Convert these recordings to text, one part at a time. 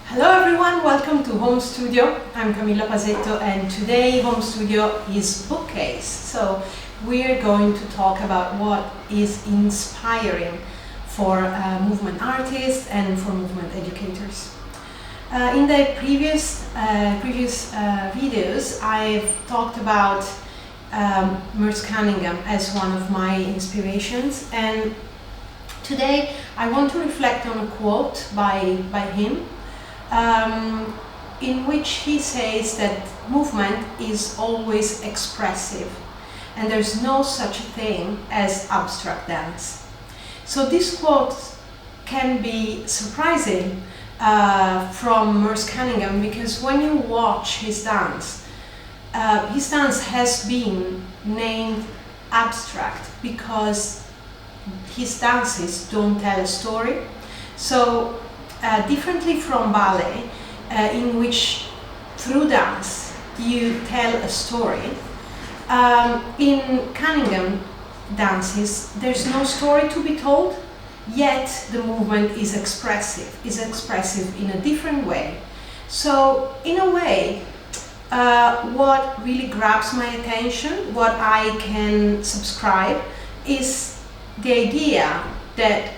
Hello everyone, welcome to Home Studio. I'm Camilla Pasetto and today Home Studio is bookcase. So we're going to talk about what is inspiring for movement artists and for movement educators. In the previous videos I've talked about Merce Cunningham as one of my inspirations, and today I want to reflect on a quote by him in which he says that movement is always expressive and there's no such a thing as abstract dance. So this quote can be surprising from Merce Cunningham, because when you watch his dance has been named abstract because his dances don't tell a story. So differently from ballet, in which through dance you tell a story, in Cunningham dances there's no story to be told, yet the movement is expressive in a different way. So in a way, what really grabs my attention, what I can subscribe, is the idea that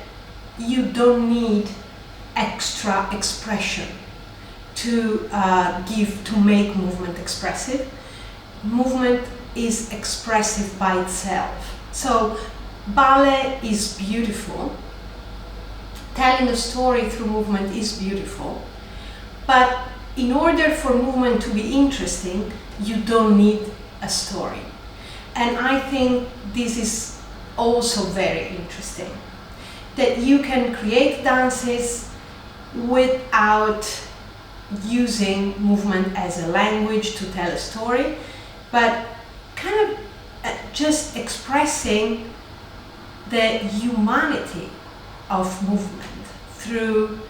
you don't need extra expression to make movement expressive. Movement is expressive by itself. So ballet is beautiful, telling a story through movement is beautiful, but in order for movement to be interesting, you don't need a story. And I think this is also very interesting, that you can create dances without using movement as a language to tell a story, but kind of just expressing the humanity of movement through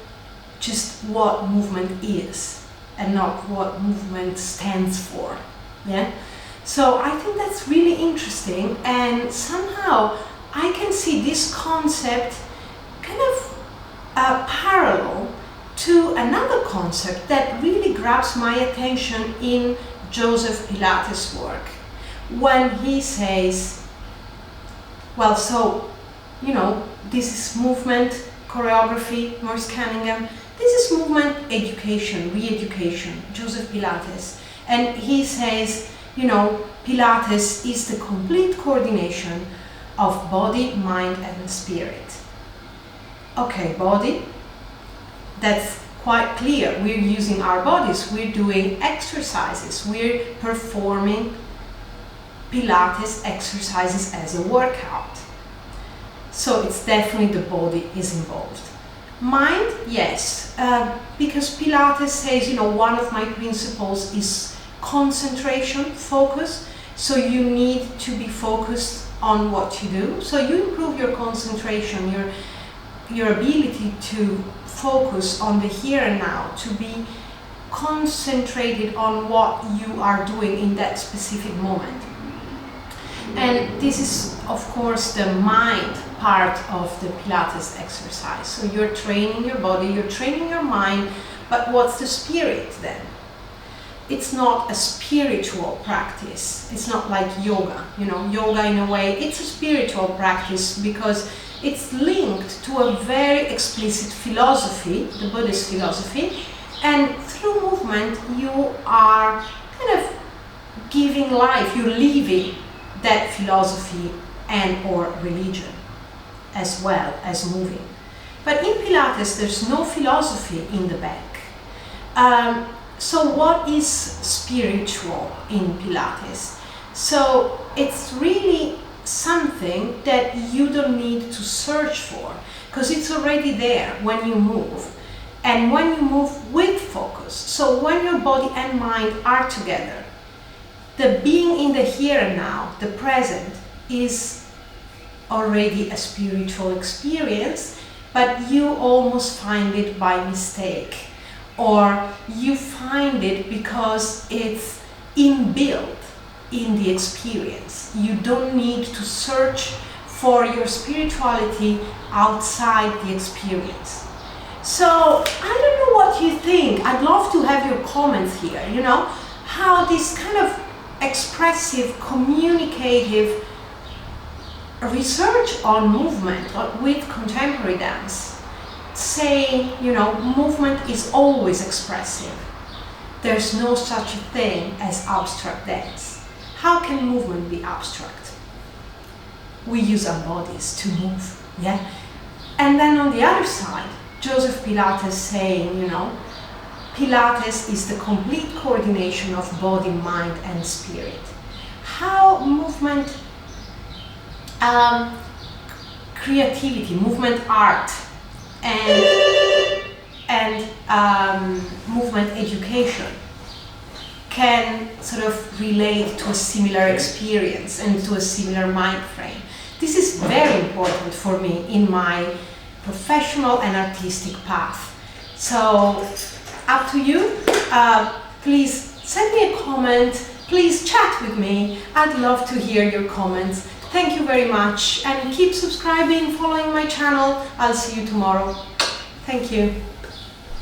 just what movement is and not what movement stands for. Yeah. So I think that's really interesting, and somehow I can see this concept kind of parallel to another concept that really grabs my attention in Joseph Pilates' work, when he says, well, so, you know, this is movement, choreography, Merce Cunningham, this is movement education, re-education, Joseph Pilates. And he says, you know, Pilates is the complete coordination of body, mind and spirit. Okay, body, that's quite clear. We're using our bodies, we're doing exercises, we're performing Pilates exercises as a workout. So it's definitely the body is involved. Mind, yes, because Pilates says, you know, one of my principles is concentration, focus. So you need to be focused on what you do. So you improve your concentration, your ability to focus on the here and now, to be concentrated on what you are doing in that specific moment. And this is, of course, the mind part of the Pilates exercise. So you're training your body, you're training your mind, but what's the spirit then? It's not a spiritual practice. It's not like yoga. You know, yoga in a way, it's a spiritual practice because it's linked to a very explicit philosophy, the Buddhist philosophy, and through movement you are kind of giving life, you're living that philosophy and or religion as well as moving. But in Pilates there's no philosophy in the back. So what is spiritual in Pilates? So it's really something that you don't need to search for, because it's already there when you move, and when you move with focus. So when your body and mind are together, the being in the here and now, the present, is already a spiritual experience, but you almost find it by mistake, or you find it because it's inbuilt in the experience. You don't need to search for your spirituality outside the experience. So I don't know what you think comments here, you know, how this kind of expressive, communicative research on movement with contemporary dance, saying, you know, movement is always expressive. There's no such a thing as abstract dance. How can movement be abstract? We use our bodies to move, yeah? And then on the other side, Joseph Pilates saying, you know, Pilates is the complete coordination of body, mind, and spirit. How movement, creativity, movement art, and movement education can sort of relate to a similar experience and to a similar mind frame. This is very important for me in my professional and artistic path. So, up to you. Please send me a comment. Please chat with me. I'd love to hear your comments. Thank you very much, and keep subscribing, following my channel. I'll see you tomorrow. Thank you.